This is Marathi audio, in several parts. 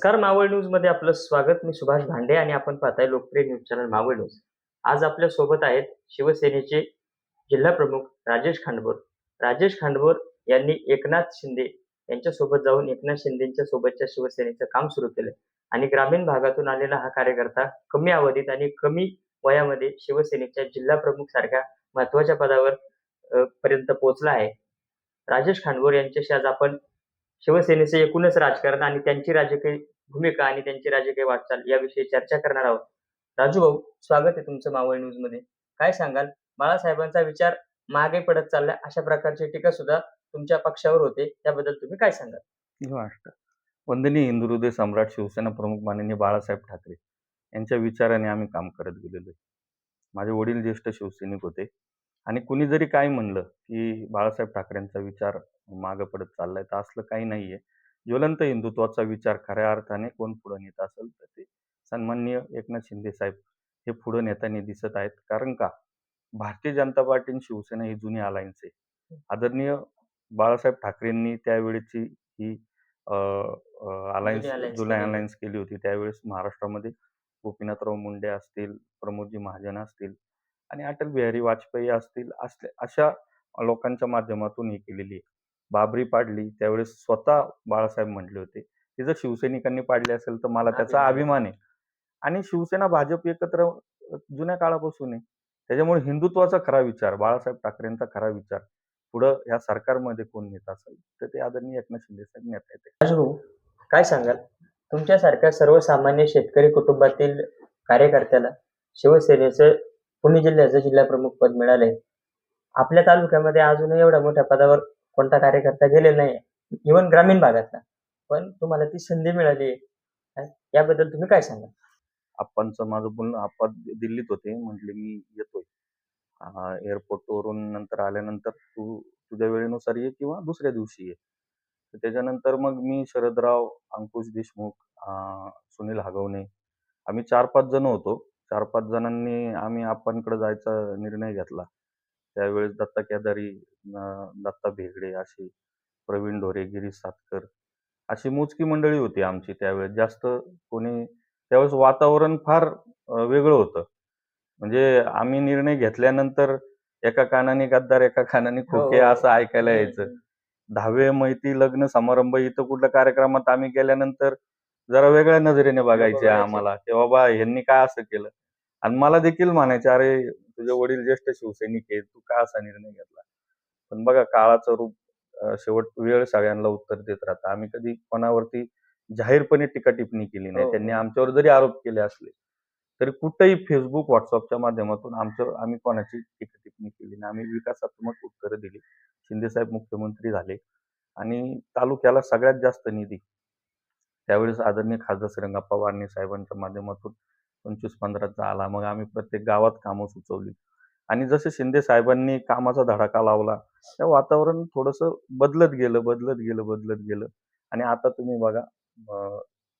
नमस्कार मावळ न्यूजमध्ये आपलं स्वागत. मी सुभाष भांडे आणि आपण पाहताय लोकप्रिय न्यूज चॅनल मावळ न्यूज. आज आपल्या सोबत आहेत शिवसेनेचे जिल्हा प्रमुख राजेश खांडबोर. राजेश खांडबोर यांनी एकनाथ शिंदे यांच्यासोबत जाऊन एकनाथ शिंदेच्या सोबतच्या शिवसेनेचं काम सुरू केलं आणि ग्रामीण भागातून आलेला हा कार्यकर्ता कमी अवधीत आणि कमी वयामध्ये शिवसेनेच्या जिल्हा प्रमुख सारख्या महत्त्वाच्या पदावर पर्यंत पोहोचला आहे. राजेश खांडबोर यांच्याशी आज आपण शिवसेनेचे एकूणच राजकारण आणि त्यांची राजकीय भूमिका आणि त्यांची राजकीय वाटचाल याविषयी चर्चा करणार आहोत. राजू भाऊ, स्वागत आहे तुमचं मावळ न्यूजमध्ये. काय सांगाल? बाळासाहेबांचा विचार मागे पडत चाललाय अशा प्रकारची टीका सुद्धा तुमच्या पक्षावर होते. त्याबद्दल तुम्ही काय सांगाल? नमस्कार. वंदनीय हिंदुहृदय सम्राट शिवसेना प्रमुख माननीय बाळासाहेब ठाकरे यांच्या विचाराने आम्ही काम करत गेलेलो आहे. माझे वडील ज्येष्ठ शिवसैनिक होते आणि कुणी जरी काय म्हणलं की बाळासाहेब ठाकरेंचा विचार मागं पडत चाललाय, तर असलं काही नाहीये. ज्वलंत हिंदुत्वाचा विचार खऱ्या अर्थाने कोण पुढे नेत असेल तर ते सन्माननीय एकनाथ शिंदे साहेब हे पुढे नेताना दिसत आहेत. कारण का, भारतीय जनता पार्टी आणि शिवसेना ही जुनी अलायन्स आहे. आदरणीय बाळासाहेब ठाकरेंनी त्यावेळेची ही अलायन्स जुलै अलायन्स केली होती. त्यावेळेस महाराष्ट्रामध्ये गोपीनाथराव मुंडे असतील, प्रमोदजी महाजन असतील आणि अटल बिहारी वाजपेयी असतील, अशा लोकांच्या माध्यमातून ही केलेली आहे. बाबरी पाडली त्यावेळेस स्वतः बाळासाहेब म्हटले होते की जर शिवसैनिकांनी पाडली असेल तर मला त्याचा अभिमान आहे. आणि शिवसेना भाजप एकत्र जुन्या काळापासून आहे. त्याच्यामुळे हिंदुत्वाचा खरा विचार, बाळासाहेब ठाकरेंचा खरा विचार पुढं या सरकारमध्ये कोण नेत असेल तर ते आदरणीय एकनाथ शिंदे साहेब नेता येते. राजू भाऊ, काय सांगाल? तुमच्यासारख्या सर्वसामान्य शेतकरी कुटुंबातील कार्यकर्त्याला शिवसेनेचं पुणे जिल्ह्याचं जिल्हा प्रमुख पद मिळालंय. आपल्या तालुक्यामध्ये अजूनही एवढ्या मोठ्या पदावर कोणता कार्यकर्ता गेलेला नाही, इव्हन ग्रामीण भागातला. पण तुम्हाला ती संधी मिळाली आहे. याबद्दल तुम्ही काय सांगाल? आप्पांचं माझं बोलणं, आप्पा दिल्लीत होते, म्हटले मी येतोय एअरपोर्टवरून, नंतर आल्यानंतर तू तुझ्या वेळेनुसार ये किंवा दुसऱ्या दिवशी ये. तर त्याच्यानंतर मग मी, शरदराव, अंकुश देशमुख, सुनील हगवणे, आम्ही 4-5 जण होतो. 4-5 जणांनी आम्ही आप्पांकडे जायचा निर्णय घेतला. त्यावेळेस दत्ता केदारी, दत्ता भेगडे, अशी प्रवीण ढोरे, गिरीश सातकर अशी मोजकी मंडळी होती आमची त्यावेळेस. जास्त कोणी त्यावेळेस वातावरण फार वेगळं होतं. म्हणजे आम्ही निर्णय घेतल्यानंतर एका कानाने गद्दार एका कानाने खोके असं ऐकायला यायचं. 10वे मैती लग्न समारंभ इथं कुठल्या कार्यक्रमात आम्ही गेल्यानंतर जरा वेगळ्या नजरेने बघायचे आम्हाला, की बाबा ह्यांनी काय असं केलं. आणि मला देखील म्हणायचे, अरे तुझे वडील ज्येष्ठ शिवसैनिक आहे, तू का असा निर्णय घेतला. पण बघा, काळाचं रूप, शेवट वेळ सगळ्यांना उत्तर देत राहतं. आम्ही कधी कोणावरती जाहीरपणे टीका टिप्पणी केली नाही. त्यांनी आमच्यावर जरी आरोप केले असले तरी कुठेही फेसबुक, व्हॉट्सअपच्या माध्यमातून आम्ही कोणाची टीका टिप्पणी केली नाही. आम्ही विकासात्मक उत्तरं दिली. शिंदेसाहेब मुख्यमंत्री झाले आणि तालुक्याला सगळ्यात जास्त निधी त्यावेळेस आदरणीय खासदार श्रीरंगप्पा वारणे साहेबांच्या माध्यमातून 25-15चा आला. मग आम्ही प्रत्येक गावात कामं सुचवली आणि जसे शिंदे साहेबांनी कामाचा धडाका लावला, त्या वातावरण थोडंसं बदलत गेलं आणि आता तुम्ही बघा,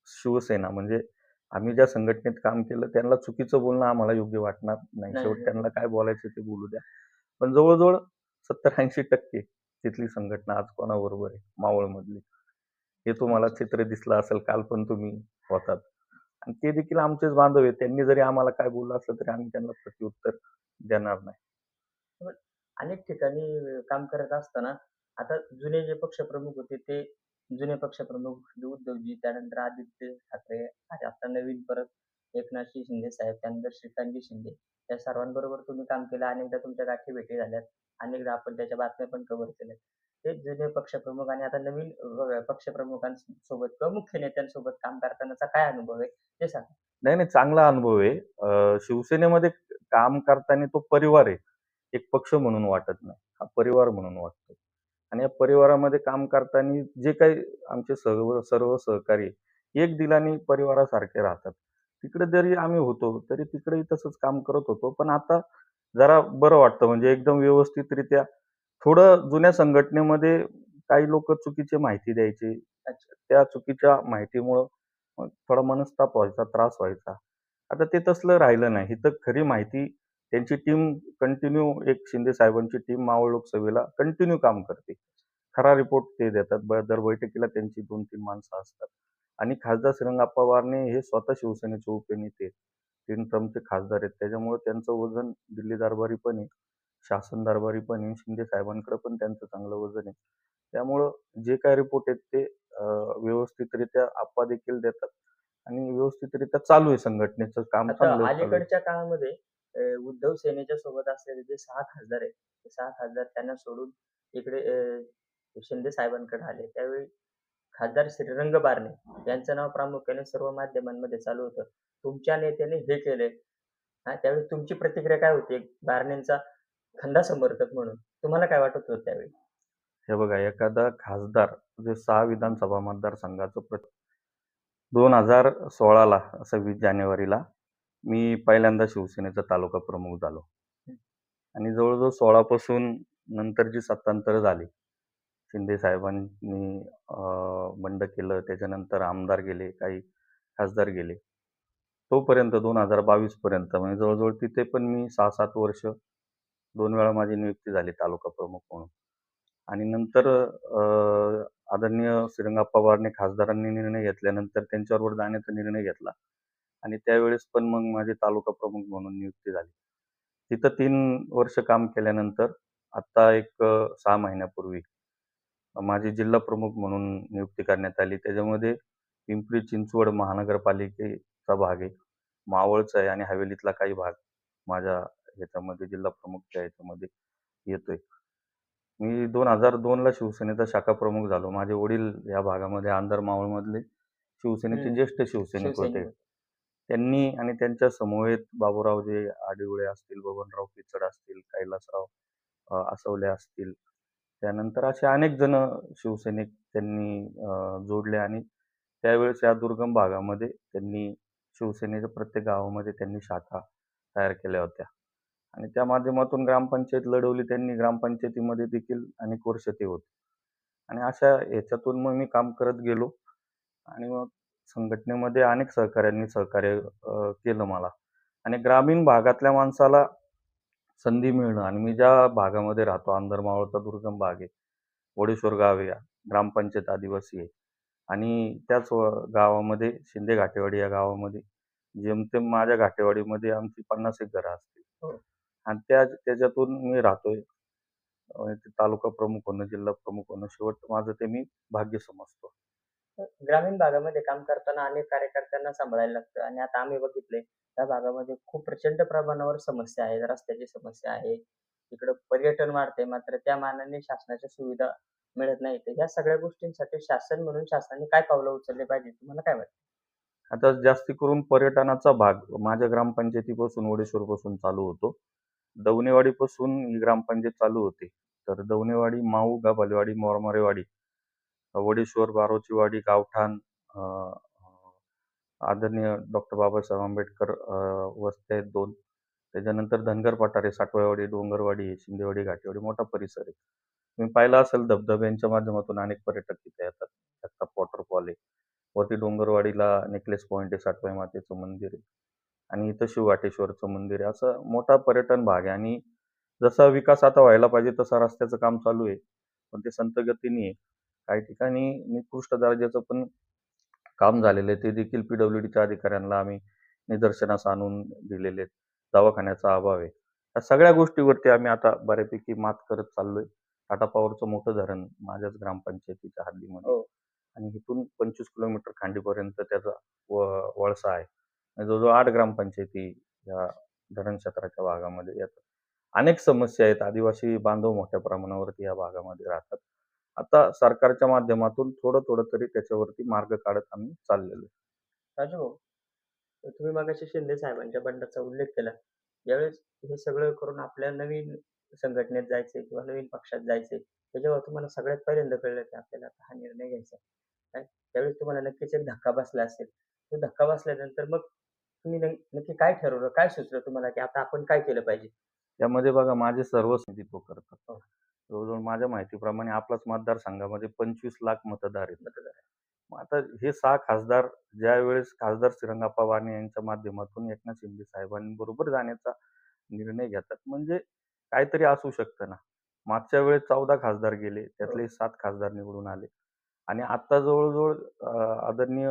शिवसेना म्हणजे आम्ही ज्या संघटनेत काम केलं त्यांना चुकीचं बोलणं आम्हाला योग्य वाटणार नाही. शेवट त्यांना काय बोलायचं ते बोलू द्या. पण जवळजवळ 70-80% तिथली संघटना आज कोणाबरोबर आहे, मावळमधली. हे तुम्हाला चित्र दिसलं असेल, काल पण तुम्ही होतात. आणि ते देखील आमचेच बांधव आहेत. त्यांनी जरी आम्हाला काय बोललं असलं तरी आम्ही त्यांना प्रत्युत्तर देणार नाही. अनेक ठिकाणी काम करत असताना आता जुने जे पक्षप्रमुख होते ते जुने पक्षप्रमुख उद्धवजी, त्यानंतर आदित्य ठाकरे आणि आता नवीन परत एकनाथजी शिंदे साहेब, त्यानंतर श्रीकांतजी शिंदे, या सर्वांबरोबर तुम्ही काम केलं. अनेकदा तुमच्या गाठी भेटी झाल्यात, अनेकदा आपण त्याच्या बातम्या पण कव्हर केल्यात. ते जुने पक्षप्रमुख आणि आता नवीन पक्षप्रमुखांसोबत किंवा मुख्य नेत्यांसोबत काम करतानाचा काय अनुभव आहे ते सांगा? नाही, चांगला अनुभव आहे. शिवसेनेमध्ये काम करताना तो परिवार आहे. एक पक्ष म्हणून वाटत नाही, हा परिवार म्हणून वाटतो. आणि या परिवारामध्ये काम करताना जे काही आमचे सर्व सहकारी एक दिलाने परिवारासारखे राहतात. तिकडे जरी आम्ही होतो तरी तिकडेही तसंच काम करत होतो. पण आता जरा बरं वाटतं, म्हणजे एकदम व्यवस्थितरित्या. थोडं जुन्या संघटनेमध्ये काही लोक चुकीची माहिती द्यायची, त्या चुकीच्या माहितीमुळं मग थोडा मनस्ताप व्हायचा, त्रास व्हायचा. आता ते तसलं राहिलं नाही. इथं खरी माहिती त्यांची टीम कंटिन्यू, एक शिंदे साहेबांची टीम मावळ लोकसभेला कंटिन्यू काम करते. खरा रिपोर्ट ते देतात. दर बैठकीला त्यांची 2-3 माणसं असतात आणि खासदार श्रीरंगाप्पा बारणे हे स्वतः शिवसेनेचे उपनेते, 3 टर्मचे खासदार आहेत. त्याच्यामुळे त्यांचं वजन दिल्ली दरबारी पण आहे, शासन दरबारी पण आहे. शिंदे साहेबांकडे पण त्यांचं चांगलं वजन आहे. त्यामुळं जे काही रिपोर्ट आहेत ते व्यवस्थितरित्या आप्पा देखील देतात आणि व्यवस्थितरित्या चालू आहे, संघटनेचं काम आता चांगलं चालू आहे. अलीकडच्या काळामध्ये उद्धव सेनेच्या सोबत असलेले जे 6 खासदार आहेत, ते 6 खासदार त्यांना सोडून इकडे शिंदे साहेबांकडे आले. त्यावेळी खासदार श्रीरंग बारणे यांचं नाव प्रामुख्याने सर्व माध्यमांमध्ये चालू होतं. तुमच्या नेत्याने हे केले. हां, त्यावेळी तुमची प्रतिक्रिया काय होती? एक बारणेंचा खंदा समर्थक म्हणून तुम्हाला काय वाटत होतं त्यावेळी? हे बघा, एखादा खासदार जे 6 विधानसभा मतदारसंघाचं 2016ला 26 जानेवारीला मी पहिल्यांदा शिवसेनेचा तालुका प्रमुख झालो. आणि जवळ-जवळ 16 पासून नंतर जी सत्तांतर झाली, शिंदे साहेबांनी बंड केलं, त्याच्यानंतर आमदार गेले, काही खासदार गेले. तोपर्यंत 2022 पर्यंत म्हणजे जवळ-जवळ तिथे पण मी 6-7 वर्ष 2 वेळा माझी नियुक्ती झाली तालुका प्रमुख म्हणून. आणि नंतर आदरणीय श्रीरंगाप्पा बारणे खासदारांनी निर्णय घेतल्यानंतर त्यांच्याबरोबर जाण्याचा निर्णय घेतला आणि त्यावेळेस पण मग माझी तालुका प्रमुख म्हणून नियुक्ती झाली. तिथं 3 वर्ष काम केल्यानंतर आता एक 6 महिन्यापूर्वी माझी जिल्हा प्रमुख म्हणून नियुक्ती करण्यात आली. त्याच्यामध्ये पिंपरी चिंचवड महानगरपालिकेचा भाग आहे, मावळचा आहे आणि हवेलीतला काही भाग माझ्या ह्याच्यामध्ये जिल्हा प्रमुखच्या ह्याच्यामध्ये येतोय. मी 2002ला शिवसेनेचा शाखा प्रमुख झालो. माझे वडील या भागामध्ये आंधार मावळमधले शिवसेनेचे ज्येष्ठ शिवसैनिक होते. शिवसैनिक. त्यांनी आणि त्यांच्या समवेत बाबूरावजे आडिवळे असतील, बबनराव पिचड असतील, कैलासराव आसवले असतील. त्यानंतर असे अनेक जण शिवसैनिक त्यांनी जोडले आणि त्यावेळेस या दुर्गम भागामध्ये त्यांनी शिवसेनेच्या प्रत्येक गावामध्ये त्यांनी शाखा तयार केल्या होत्या. आणि त्या माध्यमातून ग्रामपंचायत लढवली त्यांनी. ग्रामपंचायतीमध्ये देखील अनेक वर्ष ते होते. आणि अशा ह्याच्यातून मग मी काम करत गेलो आणि मग संघटनेमध्ये अनेक सहकाऱ्यांनी सहकार्य केलं मला. आणि ग्रामीण भागातल्या माणसाला संधी मिळणं आणि मी ज्या भागामध्ये राहतो, आंधार मावळचा दुर्गम भाग आहे, वडेश्वर गाव आहे, ग्रामपंचायत आदिवासी आहे आणि त्याच गावामध्ये शिंदे घाटेवाडी या गावामध्ये जेमतेम माझ्या घाटेवाडीमध्ये आमची 50 एक घरं असतील. हो. आणि त्याच्यातून मी राहतोय. ते तालुका प्रमुख होणं, जिल्हा प्रमुख होणं, शेवट माझं ते मी भाग्य समजतो. ग्रामीण भागामध्ये काम करताना अनेक कार्यकर्त्यांना सांभाळायला लागतं आणि आता आम्ही बघितलंय त्या भागामध्ये खूप प्रचंड प्रमाणावर समस्या आहेत. रस्त्याची समस्या आहे. इकडं पर्यटन वाढतंय मात्र त्या मानाने शासनाच्या सुविधा मिळत नाहीत. तर ह्या सगळ्या गोष्टींसाठी शासन म्हणून शासनाने काय पावलं उचलली पाहिजे तुम्हाला काय वाटतं? आता जास्ती करून पर्यटनाचा भाग माझ्या ग्रामपंचायतीपासून वडेश्वरपासून चालू होतो. दवनेवाडीपासून ही ग्रामपंचायत चालू होते. तर दवनेवाडी, माऊ, गबालेवाडी, मोरमारेवाडी, वडेश्वर, बारोचीवाडी, गावठाण, अ, आदरणीय डॉक्टर बाबासाहेब आंबेडकर वस्त्या आहेत 2. त्याच्यानंतर धनगर पठार आहे, साठवाडी, डोंगरवाडी आहे, शिंदेवाडी, घाटेवाडी, मोठा परिसर आहे. तुम्ही पाहिलं असेल धबधब्यांच्या माध्यमातून अनेक पर्यटक तिथे येतात. जगताप वॉटरफॉल आहे. वरती डोंगरवाडीला नेकलेस पॉइंट आहे, साठवाई मातेचं मंदिर आहे आणि इथं शिवघाटेश्वरचं मंदिर आहे. असं मोठा पर्यटन भाग आहे आणि जसा विकास आता व्हायला पाहिजे तसा रस्त्याचं काम चालू आहे. पण ते संथ गतीने आहे. काही ठिकाणी निकृष्ट दर्जाचं पण काम झालेलं आहे. ते देखील पीडब्ल्यूडीच्या अधिकाऱ्यांना आम्ही निदर्शनास आणून दिलेले आहेत. दवाखान्याचा अभाव आहे. या सगळ्या गोष्टीवरती आम्ही आता बऱ्यापैकी मात करत चाललोय. टाटा पॉवरचं मोठं धरण माझ्याच ग्रामपंचायतीच्या हद्दीमध्ये हो. आणि इथून 25 किलोमीटर खांडीपर्यंत त्याचा वळसा आहे. आणि जवळ-जवळ 8 ग्रामपंचायती या धरण क्षेत्राच्या भागामध्ये येतात. अनेक समस्या आहेत. आदिवासी बांधव मोठ्या प्रमाणावरती या भागामध्ये राहतात. आता सरकारच्या माध्यमातून थोडं-थोडं तरी त्याच्यावरती मार्ग काढत आम्ही चाललेलो आहे. राजू भाऊ, तर तुम्ही मगाशी शिंदे साहेबांच्या बंडाचा उल्लेख केला. ज्यावेळेस हे सगळं करून आपल्या नवीन संघटनेत जायचंय किंवा नवीन पक्षात जायचंय, हे जेव्हा तुम्हाला सगळ्यात पहिल्यांदा कळलं की आपल्याला आता हा निर्णय घ्यायचा आहे. काय त्यावेळेस तुम्हाला नक्कीच एक धक्का बसला असेल. तो धक्का बसल्यानंतर मग तुम्ही नक्की काय ठरवलं? काय सुचलं तुम्हाला की आता आपण काय केलं पाहिजे? त्यामध्ये बघा माझे सर्वच नेतृत्व करतात. हो. जवळ-जवळ माझ्या माहितीप्रमाणे आपल्याच मतदारसंघामध्ये 25 लाख मतदार आहेत. मग आता हे 6 खासदार ज्यावेळेस खासदार श्रीरंगाप्पा बारणे यांच्या माध्यमातून एकनाथ शिंदे साहेबांबरोबर जाण्याचा निर्णय घेतात म्हणजे काहीतरी असू शकतं ना. मागच्या वेळेस 14 खासदार गेले, त्यातले 7 खासदार निवडून आले आणि आता जवळ-जवळ आदरणीय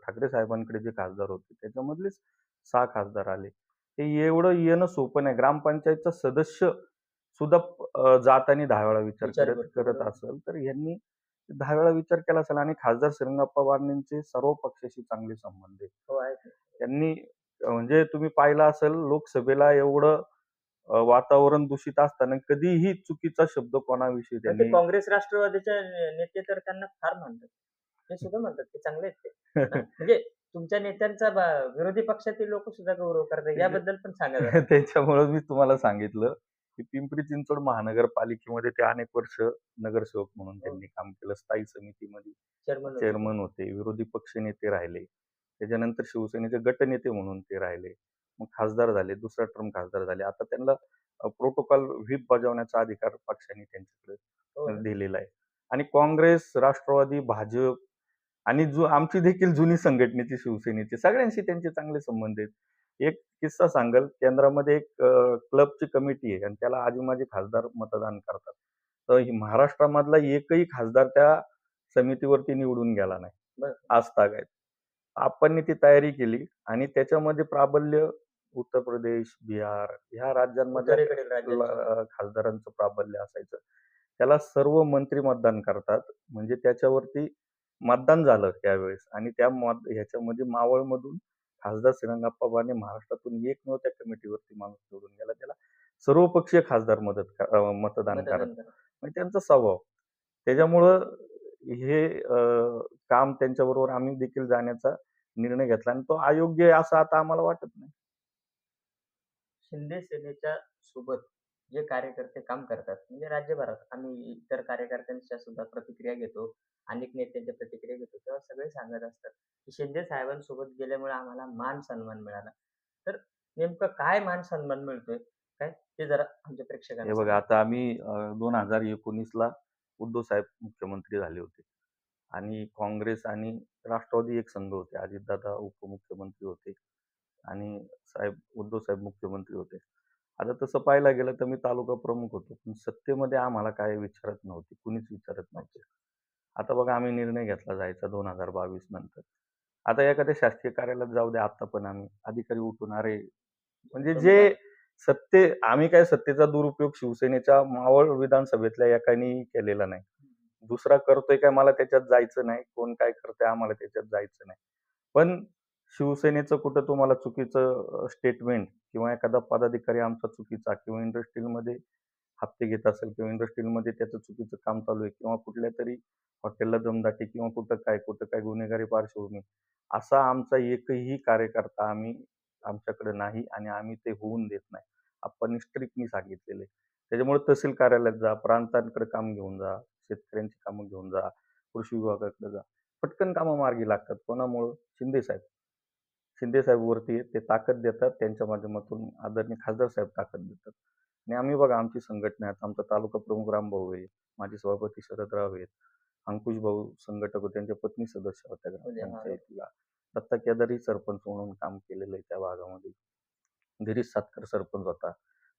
ठाकरे साहेबांकडे जे खासदार होते, त्याच्यामधलेच 6 खासदार आले. हे एवढं येणं सोपं नाही. ग्रामपंचायतचा सदस्य सुद्धा जात आणि 10 वेळा विचार विचार करत करतो, करत बरोबर. असेल, तर यांनी 10 वेळा विचार केला असेल आणि खासदार श्रीरंगप्पा बारणेंचे सर्व पक्षाशी चांगले संबंध आहेत. हो, आहेत ना. त्यांनी म्हणजे तुम्ही पाहिलं असेल लोकसभेला एवढं वातावरण दूषित असताना कधीही चुकीचा शब्द कोणाविषयी मग ते त्यांनी काँग्रेस राष्ट्रवादीचे नेते तर त्यांना फार मानतात. ते सुद्धा म्हणतात की चांगले आहेत ते. हां, म्हणजे तुमच्या नेत्यांचा विरोधी पक्षातील लोकं सुद्धा गौरव करतात. याबद्दल पण सांगा जरा? त्याच्यामुळेच मी तुम्हाला सांगितलं, की पिंपरी चिंचवड महानगरपालिकेमध्ये ते अनेक वर्ष नगरसेवक म्हणून हो, त्यांनी काम केलं. स्थायी समितीमध्ये चेअरमन होते ते. चेअरमन होते, विरोधी पक्षनेते राहिले. त्याच्यानंतर शिवसेनेचे गटनेते म्हणून ते राहिले. मग खासदार झाले, दुसरा टर्म खासदार झाले. आता त्यांना प्रोटोकॉल व्हीप बजावण्याचा अधिकार पक्षाने हो त्यांच्याकडे ना. दिलेला आहे. आणि काँग्रेस, राष्ट्रवादी, भाजप आणि जो आमची देखील जुनी संघटनेची शिवसेनेची सगळ्यांशी त्यांचे चांगले संबंध आहेत. एक किस्सा सांगाल, केंद्रामध्ये एक क्लबची कमिटी आहे आणि त्याला आजी-माजी खासदार मतदान करतात. तर महाराष्ट्रामधला एकही खासदार त्या समितीवरती निवडून गेला नाही. बरं. आजतागायत. आपणनी ती तयारी केली आणि त्याच्यामध्ये प्राबल्य उत्तर प्रदेश, बिहार ह्या राज्यांमधल्या उत्तरेकडील राज्यांचे होते. खासदारांचं प्राबल्य असायचं. त्याला सर्व मंत्री मतदान करतात. म्हणजे त्याच्यावरती मतदान झालं त्यावेळेस आणि ह्याच्यामध्ये मावळमधून खासदार श्रीरंगप्पा बारणे महाराष्ट्रातून एकमेव त्या कमिटीवरती माणूस निवडून गेला. त्याला सर्वपक्षीय खासदार मतदान करत. मतदान करा. म्हणजे त्यांचा स्वभाव. त्याच्यामुळं हे काम त्यांच्याबरोबर आम्ही देखील जाण्याचा निर्णय घेतला आणि तो अयोग्य आहे असं आता आम्हाला वाटत नाही. शिंदे सेनेच्या सोबत जे कार्यकर्ते काम करतात, म्हणजे राज्यभरात आम्ही इतर कार्यकर्त्यांच्या सुद्धा प्रतिक्रिया घेतो. अनेक नेत्यांच्या प्रतिक्रिया घेतो. तेव्हा सगळे सांगत असतात, की शिंदे साहेबांसोबत गेल्यामुळे आम्हाला मान-सन्मान मिळाला. तर नेमकं काय मान-सन्मान मिळतोय? काय ते जरा आमच्या हे प्रेक्षकांना बघा सांगा. आता आम्ही 2019ला उद्धव साहेब मुख्यमंत्री झाले होते आणि काँग्रेस आणि राष्ट्रवादी एक संघ होते. अजितदादा उपमुख्यमंत्री होते आणि उद्धव साहेब मुख्यमंत्री होते. आता तसं पाहायला गेलं तर मी तालुका प्रमुख होतो. पण सत्तेमध्ये आम्हाला काय विचारत नव्हते. कुणीच विचारत नव्हते. आता बघा आम्ही निर्णय घेतला जायचा 2022 नंतर. आता एखाद्या शासकीय कार्यालयात जाऊ द्या आता पण आम्ही अधिकारी उठून अरे म्हणजे प्रमुख जे आहात. आम्ही काय सत्तेचा दुरुपयोग शिवसेनेच्या मावळ विधानसभेतल्या एकानी केलेला नाही. दुसरा करतोय काय मला त्याच्यात जायचं नाही. कोण काय करतंय आम्हाला त्याच्यात जायचं नाही. पण शिवसेनेचं कुठं तुम्हाला चुकीचं स्टेटमेंट किंवा एखादा पदाधिकारी आमचा चुकीचा किंवा इंडस्ट्रीमध्ये हप्ते घेत असेल किंवा इंडस्ट्रीमध्ये त्याचं चुकीचं काम चालू आहे किंवा कुठल्यातरी हॉटेलला दमदाटी किंवा कुठं काय गुन्हेगारी पार्श्वभूमी असा आमचा एकही कार्यकर्ता आमच्याकडे नाही आणि आम्ही ते होऊन देत नाही. आपण स्ट्रिक्टली सांगितलेलं आहे. त्याच्यामुळे तहसील कार्यालयात जा, प्रांतांकडे काम घेऊन जा, शेतकऱ्यांची कामं घेऊन जा, कृषी विभागाकडे जा. पटकन कामं मार्गी लागतात. कोणामुळं? शिंदे साहेब. शिंदे साहेब वरती आहेत. ते ताकद देतात. त्यांच्या माध्यमातून आदरणीय खासदार साहेब ताकद देतात. आणि आम्ही बघा आमची संघटना आहे. आमचा तालुका प्रमुख रामभाऊ आहे. माजी सभापती शरदराव आहेत. अंकुश भाऊ संघटक होते. त्यांच्या पत्नी सदस्य होत्या म्हणजे हां, ग्रामपंचायतीला. दत्ता केदारही सरपंच म्हणून काम केलेलं आहे त्या भागामध्ये. गिरीश सातकर सरपंच होता.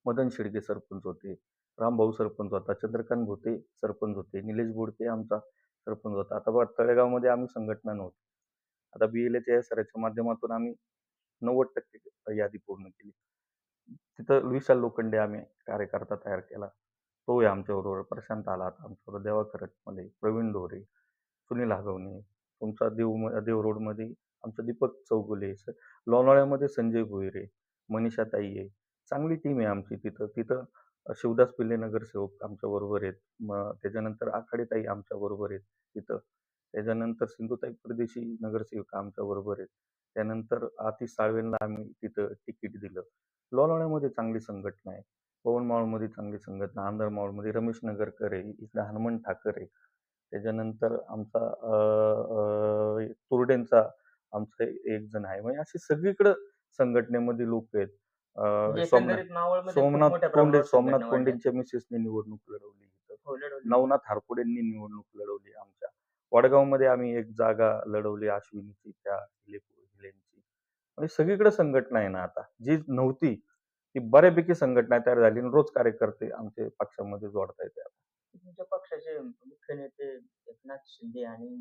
मदन शेडगे सरपंच होते. रामभाऊ सरपंच होता. चंद्रकांत भोते सरपंच होते. निलेश बोडके आमचा सरपंच होता. आता बघा तळेगावमध्ये आम्ही संघटना नव्हती. आता BLHच्या SRच्या माध्यमातून आम्ही 90% यादी पूर्ण केली. तिथं विशाल लोखंडे आम्ही कार्यकर्ता तयार केला. तो आहे आमच्याबरोबर. प्रशांत आला आता आमच्याबरोबर. देवा करटमध्ये, प्रवीण ढोरे, सुनील हगवणे, तुमचा देव रोडमध्ये आमचा दीपक चौगुले, लोणावळ्यामध्ये संजय भोईरे, मनीषाताई आहे. चांगली टीम आहे आमची तिथं. तिथं शिवदास पिल्ले नगरसेवक आमच्याबरोबर आहेत. मग त्याच्यानंतर आखाडेताई आमच्याबरोबर आहेत तिथं. त्याच्यानंतर सिंधुताई परदेशी नगरसेविका आमच्याबरोबर आहेत. त्यानंतर आतिश साळवेंना आम्ही तिथं तिकीट दिलं. लोणावळ्यामध्ये चांगली संघटना आहे. पवन मावळमध्ये चांगली संघटना, आंधळ मावळमध्ये रमेश नगरकर आहे, इकडे हनुमंत ठाकर आहे. त्याच्यानंतर आमचा तुर्डेंचा आमचा एक जण आहे. म्हणजे अशी सगळीकडं संघटनेमध्ये लोक आहेत. म्हणजे सोमनाथ एकंदरीत मावळमध्ये खूप सोमनाथ मोठ्या कोंडे प्रमाणावर सोमनाथ संघटना वाढल्या. कोंडेंच्या मिसेसने निवडणूक लढवली इथं. हो, लढवली. नवनाथ हरपुडेंनी निवडणूक लढवली आमच्या. वडगावमध्ये आम्ही एक जागा लढवली अश्विनीची त्या हिलेंची. म्हणजे सगळीकडे संघटना आहे ना आता. जी नव्हती ती बऱ्यापैकी संघटना तयार झाली आणि रोज कार्यकर्ते आमचे पक्षामध्ये जोडता येते. तुमच्या पक्षाचे मुख्य नेते एकनाथ शिंदे आणि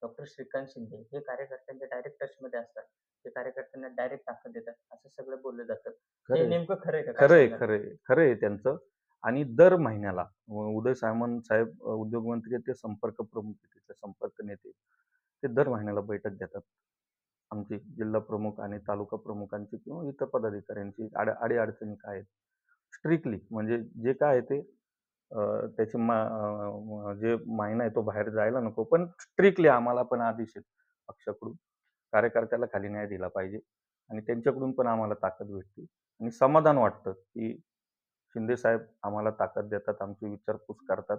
डॉक्टर श्रीकांत शिंदे हे कार्यकर्त्यांच्या डायरेक्ट टचमध्ये असतात. ते कार्यकर्त्यांना डायरेक्ट ताकद देतात, असं सगळं बोललं जातं. हे खरंय, नेमकं खरं आहे का? काय खरंय, सांगाल? खरंय, खरंय त्यांचं. आणि दर महिन्याला उदय सामंत साहेब उद्योगमंत्री आहेत, ते संपर्क प्रमुख आहेत, तिथले संपर्क नेते आहेत. ते दर महिन्याला बैठक घेतात. आमचे जिल्हा प्रमुख आणि तालुका प्रमुखांची किंवा इतर पदाधिकाऱ्यांची अडी-अडचणी काय आहेत, स्ट्रिक्टली म्हणजे जे काय आहे ते त्याचे जे महिना आहे तो बाहेर जायला नको. पण स्ट्रिक्टली आम्हाला पण आदेश आहेत पक्षाकडून. कार्यकर्त्याला खाली न्याय दिला पाहिजे आणि त्यांच्याकडून पण आम्हाला ताकद भेटते आणि समाधान वाटतं, की शिंदे साहेब आम्हाला ताकद देतात, आमची विचारपूस करतात.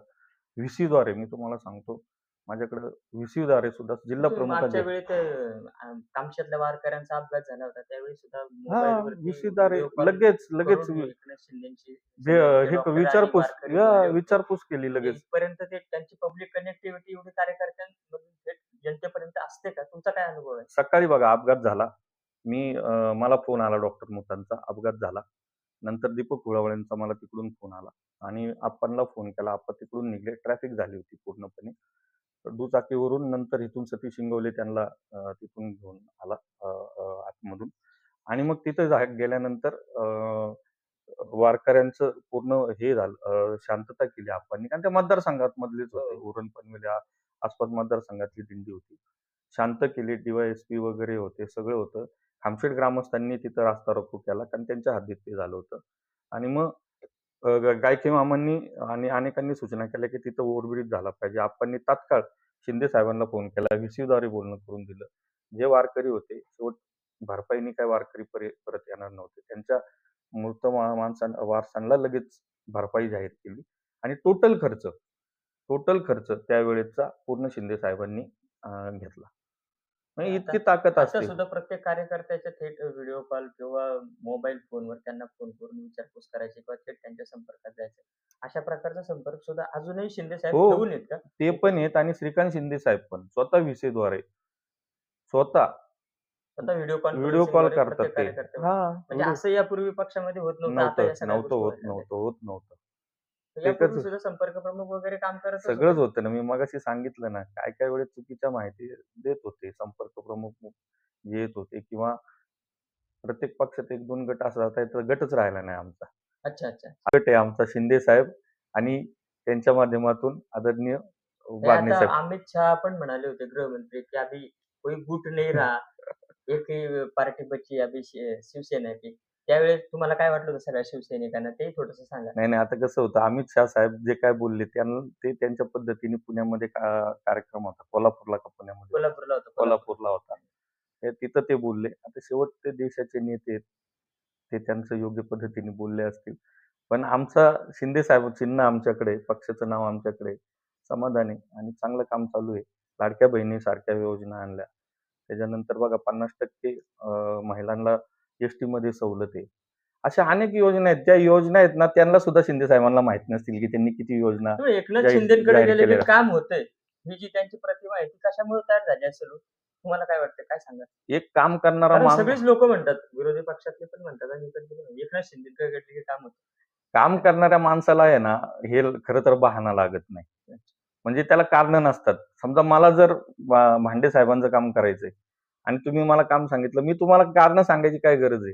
व्हीसीद्वारे मी तुम्हाला सांगतो, माझ्याकडं व्हीसीद्वारे सुद्धा जिल्हा तुम्ही मागच्या प्रमुखांचे वेळी ते कामशेतल्या वारकऱ्यांचा अपघात झाला होता. त्यावेळी सुद्धा हां, मोबाईलवरती व्हीसीद्वारे व्हिडिओ कॉल लगेच करून एकनाथ शिंदेची जे शिंदेचे हे डॉक्टर आणि विचारपूस वारकरी बोलले होते. विचारपूस केली म्हणजे लगेच. इथपर्यंत ते त्यांची पब्लिक कनेक्टिव्हिटी एवढी कार्यकर्त्यांमधून थेट जनतेपर्यंत असते का? तुमचा काय अनुभव आहे? सकाळी बघा अपघात झाला. मला फोन आला डॉक्टर मुतांचा, अपघात झाला. नंतर दीपक हुळावळेंचा मला तिकडून फोन आला आणि आप्पांना फोन केला. आप्पा तिकडून निघले. ट्रॅफिक झाली होती पूर्णपणे. तर दुचाकीवरून नंतर इथून सतीश इंगवले त्यांना तिथून घेऊन आला अ, अ, आतमधून आणि मग तिथं गेल्यानंतर वारकऱ्यांचं पूर्ण हे झालं शांतता केली आप्पांनी कारण त्या मतदारसंघात मधलेच होते. हो. उरण पनवेल या आसपास मतदारसंघातली दिंडी होती. शांत केली. डी-वाय-एस-पी वगैरे होते, सगळं होतं. खामशेट ग्रामस्थांनी तिथं रास्ता रोको केला कारण त्यांच्या हद्दीत ते झालं होतं. आणि मग गायके मामांनी आणि अनेकांनी सूचना केल्या की तिथं ओव्हरब्रिज झाला पाहिजे. आप्पांनी तात्काळ शिंदे साहेबांना फोन केला. व्हीसीद्वारे बोलणं करून दिलं. जे वारकरी होते शेवट भरपाईने काय वारकरी परत येणार नव्हते. त्यांच्या मृत वारसांना लगेच भरपाई जाहीर केली आणि टोटल खर्च त्यावेळेचा पूर्ण शिंदे साहेबांनी घेतला. म्हणजे आता इतकी ताकद आता असते. सुद्धा प्रत्येक कार्यकर्त्याच्या थेट व्हिडिओ कॉल किंवा मोबाईल फोनवर त्यांना फोन करून विचारपूस करायची किंवा थेट त्यांच्या संपर्कात जायचं. अशा प्रकारचा संपर्क सुद्धा अजूनही शिंदे साहेब हो, ठेवून आहेत का? ते पण आहेत आणि श्रीकांत शिंदे साहेब पण स्वतः व्हीसीद्वारे स्वतः स्वतः व्हिडिओ व्हिडिओ कॉल कॉन्फरन्सिंगद्वारे करतात प्रत्येक ते. कार्यकर्त्यावर हां, म्हणजे असं यापूर्वी पक्षामध्ये होत नव्हतं. आता नव्हतं, या सगळ्या नव्हतं गोष्टी होत, व्हायला लागल्या. नव्हतं होत नव्हतं. तर ते यापूर्वी कसं सुद्धा संपर्क प्रमुख वगैरे काम करतच होते. सगळंच होतं ना. मी मगाशी सांगितलं ना, काय-काय वेळेस चुकीच्या माहिती देत होते. संपर्क प्रमुख येत होते किंवा प्रत्येक पक्षात 1-2 गट असा होता, तर गटच राहिला नाही आमचा. अच्छा, अच्छा. गट आहे आमचा शिंदे साहेब आणि त्यांच्या माध्यमातून आदरणीय हे बागणे आता साहेब. अमित शहा पण म्हणाले होते गृहमंत्री, की "अभी कोई गुट नहीं रहा, एक ही पार्टी बची अभी शिवसेना की." त्यावेळेस तुम्हाला काय वाटलं होतं सगळ्या शिवसैनिकांना? तेही थोडंसं सांगा. नाही, नाही. आता कसं होतं, अमित शहा साहेब जे काय बोलले ते त्यांच्या पद्धतीने पुण्यामध्ये कार्यक्रम होता. कोल्हापूरला का पुण्यामध्ये होता? कोल्हापूरला होतं, कोल्हापूर. कोल्हापूरला होता. तिथं ते बोलले. आता शेवट ते देशाचे नेते आहेत. ते त्यांचं योग्य पद्धतीने बोलले असतील. पण आमचा शिंदे साहेब चिन्ह आमच्याकडे, पक्षाचं नाव आमच्याकडे. समाधान आहे आणि चांगलं काम चालू आहे. लाडक्या बहिणीसारख्या योजना आणल्या. त्याच्यानंतर बघा 50% महिलांना एसटीमध्ये सवलत आहे. अशा अनेक योजना आहेत. त्या योजना आहेत ना, त्यांना सुद्धा शिंदे साहेबांना माहीत नसतील, की त्यांनी किती योजना तुम्ही एकनाथ जाहीर शिंदेकडे जाहीर गेले, हे केलेल्या. काम होतंय. ही जी त्यांची प्रतिमा आहे, ती कशामुळे तयार झाली असेल हो? तुम्हाला काय वाटतं? काय सांगाल? एक काम करणारा कारण माणूस सगळीच लोकं म्हणतात, विरोधी पक्षातले पण म्हणतात आणि इकडचे पण म्हणतात, एकनाथ शिंदेकडे गेले, हे काम होतं. काम करणाऱ्या माणसाला आहे ना, हे खरं तर बहाणा लागत नाही. म्हणजे त्याला कारणं नसतात. समजा मला जर भांडे साहेबांचं काम करायचंय आणि तुम्ही मला काम सांगितलं, मी तुम्हाला कारणं सांगायची काय गरज आहे?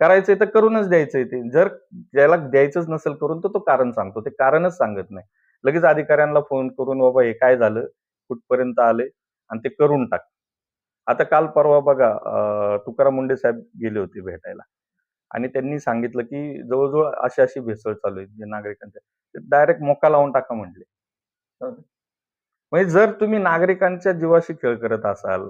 करायचंय तर करूनच द्यायचंय ते. जर ज्याला द्यायचंच नसेल करून, तर तो कारण सांगतो. ते कारणच सांगत नाही. लगेच अधिकाऱ्यांना फोन करून, "बाबा हे काय झालं? कुठपर्यंत आलंय?" आणि ते करून टाक. आता काल परवा बघा तुकाराम मुंडे साहेब गेले होते भेटायला आणि त्यांनी सांगितलं, की जवळ-जवळ अशी-अशी भेसळ चालू आहे जे नागरिकांच्या. डायरेक्ट मोका लावून टाका म्हटले. हो. म्हणजे जर तुम्ही नागरिकांच्या जीवाशी खेळ करत असाल,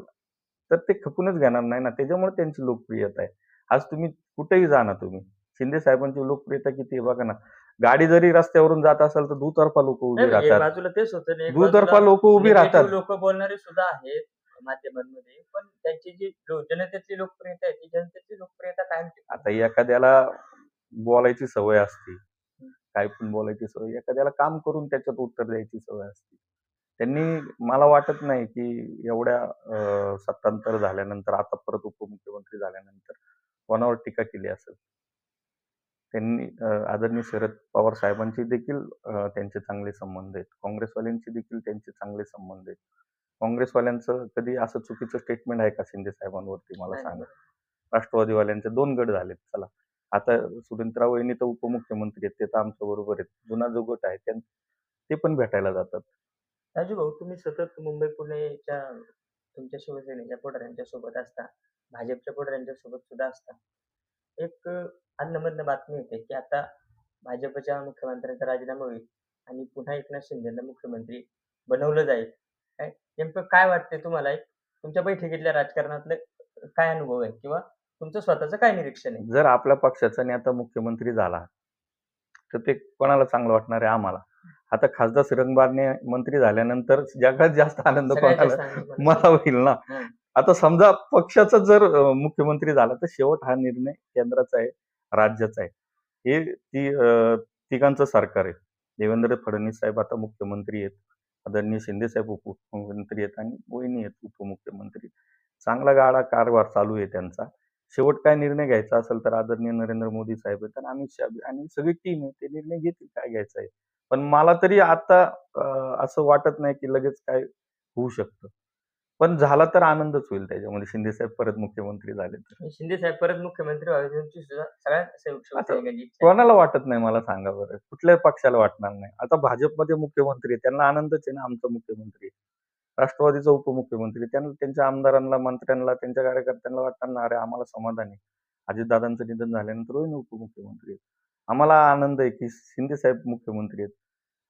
तर ते खपूनच घेणार नाही ना. त्याच्यामुळे त्यांची लोकप्रियता आहे. आज तुम्ही कुठेही जा ना तुम्ही. शिंदे साहेबांची लोकप्रियता किती आहे बघा ना. गाडी जरी रस्त्यावरून जात असेल, तर दुतर्फा लोकं नाही, उभी नाही. एक राहतात. बाजूला तेच होतं आणि एक बाजूला दुतर्फा लोकं उभी निगेटिव्ह राहतात. लोकं बोलणारे सुद्धा आहेत माध्यमांमध्ये. पण त्यांची जी जनतेतली लोकप्रियता आहे, ती जनतेची लोकप्रियता कायम टिकते. आता एखाद्याला बोलायची सवय असते. काय पण बोलायची सवय. एखाद्याला काम करून त्याच्यात उत्तर द्यायची सवय असते. त्यांनी मला वाटत नाही, की एवढ्या सत्तांतर झाल्यानंतर, आता परत उपमुख्यमंत्री झाल्यानंतर कोणावर टीका केली असेल. त्यांनी आदरणीय शरद पवार साहेबांची देखील त्यांचे चांगले संबंध आहेत. काँग्रेसवाल्यांशी देखील त्यांचे चांगले संबंध आहेत. काँग्रेसवाल्यांचं कधी असं चुकीचं स्टेटमेंट आहे का शिंदे साहेबांवरती मला नाही, सांगा? राष्ट्रवादीवाल्यांचे 2 गट झालेत चला. आता सुनेत्रा वहिनी तर उपमुख्यमंत्री आहेत. ते तर आमच्या बरोबर आहेत. जुना जो गट आहे ते पण भेटायला जातात. राजू भाऊ, तुम्ही सतत मुंबई पुणेच्या तुमच्या शिवसेनेच्या पुढाऱ्यांच्या सोबत असता, भाजपच्या पुढाऱ्यांच्या सोबत सुद्धा असता. एक अधनं-मधनं बातमी येते की आता भाजपच्या मुख्यमंत्र्यांचा राजीनामा होईल आणि पुन्हा एकनाथ शिंदेंना मुख्यमंत्री बनवलं जाईल. काय नेमकं काय वाटते तुम्हाला? एक तुमच्या बैठकीतल्या राजकारणातले काय अनुभव आहे किंवा तुमचं स्वतःचं काय निरीक्षण आहे? जर आपल्या पक्षाचा नेता मुख्यमंत्री झाला, तर ते कोणाला चांगलं वाटणार आहे? आम्हाला. आता खासदार श्रीरंग बारणे मंत्री झाल्यानंतर जगात जास्त आनंद सगळ्यात कोणाला? जास्त आनंद मला मला होईल ना. हां. आता समजा पक्षाचा जर मुख्यमंत्री झाला, तर शेवट हा निर्णय केंद्राचा आहे, राज्याचा आहे. हे तिघांचं सरकार आहे. देवेंद्र फडणवीस साहेब आता मुख्यमंत्री आहेत. आदरणीय शिंदे साहेब उपमुख्यमंत्री आहेत आणि वहिनी आहेत उपमुख्यमंत्री. चांगला गाडा कारभार चालू आहे त्यांचा. शेवट काय निर्णय घ्यायचा असेल तर आदरणीय नरेंद्र मोदी साहेब आहेत आणि अमित शहा आणि सगळी टीम आहे. ते निर्णय घेतील काय घ्यायचा आहे. पण मला तरी आता असं वाटत नाही की लगेच काय होऊ शकतं. पण झाला तर आनंदच होईल त्याच्यामध्ये शिंदे साहेब परत मुख्यमंत्री झाले तर. शिंदे साहेब परत मुख्यमंत्री व्हावे तुमची सुद्धा सगळ्या आता शिवसैनिकांची इच्छा आहे. कोणाला वाटत नाही मला सांगा बरं? कुठल्याही पक्षाला वाटणार नाही. आता भाजपमध्ये मुख्यमंत्री आहे, त्यांना आनंदच आहे ना आमचा मुख्यमंत्री आहे. राष्ट्रवादीचा उपमुख्यमंत्री त्यांना त्यांच्या आमदारांना, मंत्र्यांना, त्यांच्या कार्यकर्त्यांना वाटणार ना, अरे आम्हाला समाधान आहे. अजितदादांचं निधन झाल्यानंतर वहिनी उपमुख्यमंत्री आहेत. आम्हाला आनंद आहे की शिंदे साहेब मुख्यमंत्री आहेत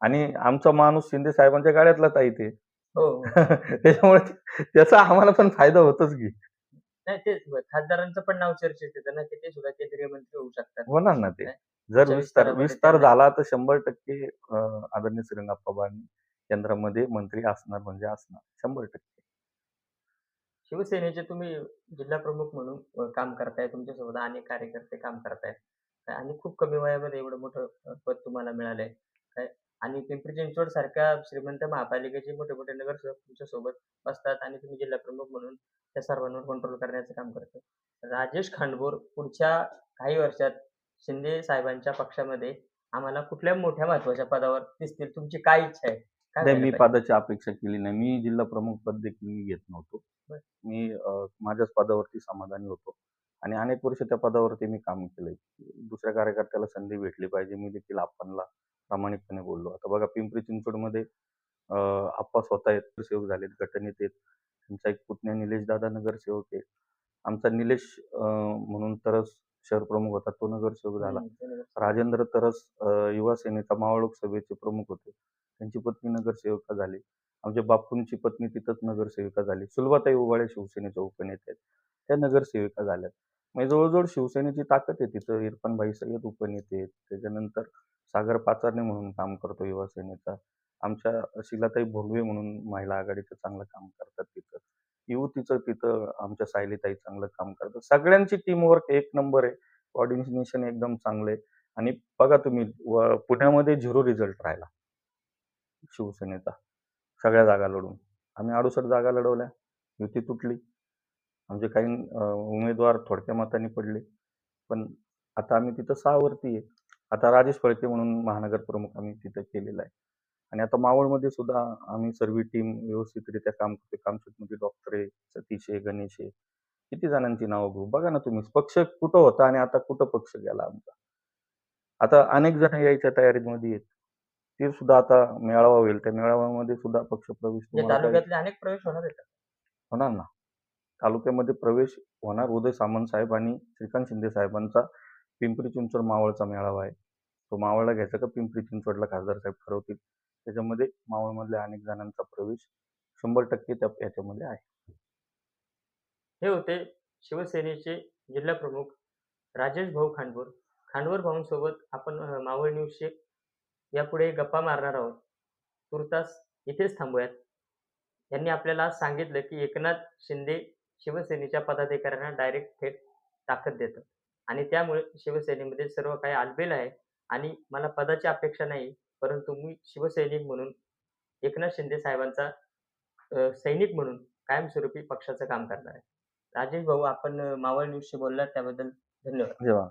आणि आमचा माणूस शिंदे साहेबांच्या गाड्यातलाच आहे ते. हो, हो. त्याच्यामुळे त्याचा आम्हाला पण फायदा होतोच की. नाही तेच खासदारांचं पण नाव चर्चेत येतं ना, की ते सुद्धा केंद्रीय मंत्री होऊ शकतात. होणार ना ते. काय जर पुढच्या विस्तार विस्तारामध्ये विस्तार त्यांना झाला तर 100% आदरणीय श्रीरंगप्पा बारणे केंद्रामध्ये मंत्री असणार म्हणजे असणार. 100%. शिवसेनेचे तुम्ही जिल्हा प्रमुख म्हणून काम करताय. तुमच्यासोबत अनेक कार्यकर्ते काम करतायत. काय आणि खूप कमी वयामध्ये एवढं मोठं पद तुम्हाला मिळालंय. काय आणि पिंपरी चिंचवड सारख्या श्रीमंत महापालिकेचे मोठे-मोठे नगरसेवक तुमच्यासोबत असतात आणि तुम्ही जिल्हा प्रमुख म्हणून त्या सर्वांवर कंट्रोल करण्याचं काम करताय. राजेश खांडबोर पुढच्या काही वर्षात शिंदे साहेबांच्या पक्षामध्ये आम्हाला कुठल्या मोठ्या महत्त्वाच्या पदावर दिसतील. तुमची काय इच्छा आहे? काय नाही व्हायला मी पाहिजे? पदाची अपेक्षा केली नाही. मी जिल्हा प्रमुख पद देखील मी घेत नव्हतो. बरं. मी माझ्याच पदावरती समाधानी होतो आणि अनेक वर्ष त्या पदावरती मी काम केलंय. दुसऱ्या कार्यकर्त्याला संधी भेटली पाहिजे. मी देखील आप्पांना प्रामाणिकपणे बोललो. आता बघा पिंपरी चिंचवडमध्ये आप्पा स्वतः नगरसेवक झालेत, गटनेते आहेत. त्यांचा एक पुतण्या निलेश दादा नगरसेवक आहे. आमचा निलेश म्हणून तरस शहर प्रमुख होता, तो नगरसेवक झाला. ते नगरसेवक. राजेंद्र तरस युवा सेनेचा मावळ लोकसभेचे प्रमुख होते. त्यांची पत्नी नगरसेविका झाली. आमच्या बापूंची पत्नी तिथंच नगरसेविका झाली. सुलभाताई उबाळे शिवसेनेच्या उपनेते आहेत. त्या नगरसेविका झाल्यात. म्हणजे जवळ-जवळ शिवसेनेची ताकद आहे तिथं. इरफानभाई सय्यद उपनेते आहेत. त्याच्यानंतर सागर पाचारणे म्हणून काम करतो युवा सेनेचा. आमच्या शीलाताई भोगवे म्हणून महिला आघाडीचं चांगलं काम करतात तिथं. युवतीचं तिथं आमच्या सायलीताई चांगलं काम करतात. सगळ्यांची टीमवर्क एक नंबर आहे. कोऑर्डिनेशन एकदम चांगलं आहे आणि बघा तुम्ही पुण्यामध्ये 0 रिझल्ट राहिला शिवसेनेचा सगळ्या जागा लढून. आम्ही 68 जागा लढवल्या. युती तुटली. आमचे काही उमेदवार थोडक्या मतांनी पडले. पण आता आम्ही तिथं 6 वरती आहे. आता राजेश फळके म्हणून महानगर प्रमुख आम्ही तिथं केलेला आहे. आणि आता मावळमध्ये सुद्धा आम्ही सर्व टीम व्यवस्थितरित्या काम करतोय. कामशेतमध्ये डॉक्टर आहे, सतीश आहे, गणेश आहे. किती जणांची नावं घेऊ? बघा ना तुम्ही. पक्ष कुठं होता आणि आता कुठं पक्ष गेला आमचा. आता अनेक जण यायच्या तयारीमध्ये आहेत. ते सुद्धा आता मेळावा होईल. त्या मेळाव्यामध्ये सुद्धा पक्षप्रवेश म्हणजे तुम्हाला काही तालुक्यातले अनेक प्रवेश होणार आहेत. होणार ना. तालुक्यामध्ये प्रवेश होणार. उदय सामंत साहेब आणि श्रीकांत शिंदे साहेबांचा पिंपरी चिंचवड मावळचा मेळावा आहे. तो मावळला घ्यायचा का पिंपरी चिंचवडला खासदार साहेब ठरवतील. त्याच्यामध्ये मावळमधल्या अनेक जणांचा प्रवेश 100% याच्यामध्ये आहे. हे होते शिवसेनेचे जिल्हा प्रमुख राजेश भाऊ खांडबोर. खांडबोर भाऊंसोबत आपण मावळ न्यूजचे यापुढे गप्पा मारणार आहोत. तूर्तास इथेच थांबूयात. त्यांनी आपल्याला आज सांगितलं, की एकनाथ शिंदे शिवसेनेच्या पदाधिकाऱ्यांना डायरेक्ट थेट ताकद देतात आणि त्यामुळे शिवसेनेमध्ये सर्व काही आलबेल आहे आणि मला पदाची अपेक्षा नाही, परंतु मी शिवसैनिक म्हणून एकनाथ शिंदे साहेबांचा सैनिक म्हणून कायमस्वरूपी पक्षाचं काम करणार आहे. राजेश भाऊ आपण मावळ न्यूजशी बोललात त्याबद्दल धन्यवाद. जेव्हा